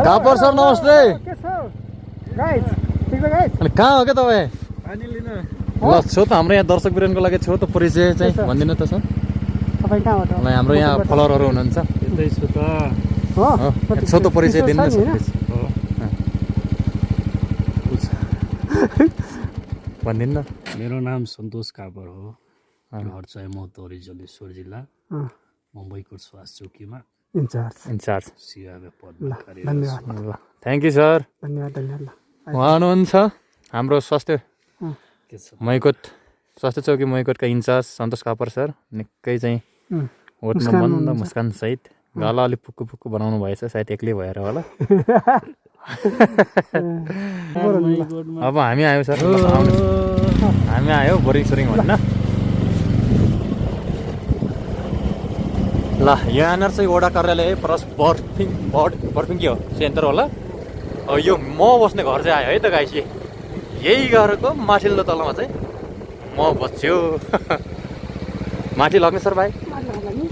Copper sir नमस्ते। के छ गाइस ठीक छ गाइस अनि कहाँ हो के तपाईँ? पानी लिन ल छेउ त हाम्रो यहाँ दर्शक बिरनको लागि छेउ त परिचय चाहिँ भनिदिनु त सर। तपाईँ कहाँबाट हो? हाम्रो यहाँ फलोअरहरू हुनुहुन्छ। यतै छु त। हो छेउ त परिचय दिनु न सर। भनिदिनु न। मेरो नाम सन्तोष कापर हो। घर चाहिँ महतौरी जलेश्वर जिल्ला मुम्बईको स्वास चौकीमा इन्चार्ज सिआरएफ पदमा कार्यरत छु। धन्यवाद ल थ्याङ्क यू सर। धन्यवाद उहाँ हुनुहुन्छ हाम्रो स्वास्थ्य के छ मैकोट स्वास्थ्य चौकी मैकोटका इन्चार्ज सन्तोष कापर सर। निकै चाहिँ ओट्न बन्द मुस्कान सहित गला अलिक पुक्कु पुक्कु बनाउनु भएछ सायद एक्लै भएर होला। अब हामी आयौँ सर। हामी आयो बोरिङ सोरिङ भन्न। ल यहाँनिर चाहिँ वडा कार्यालय प्लस बर्फिङ के हो सेन्टर होला। यो म बस्ने घर चाहिँ आयो है त गाइस। यही घरको माथिल्लो तलमा चाहिँ म बस्छु। माथि लग्ने सर भाइ।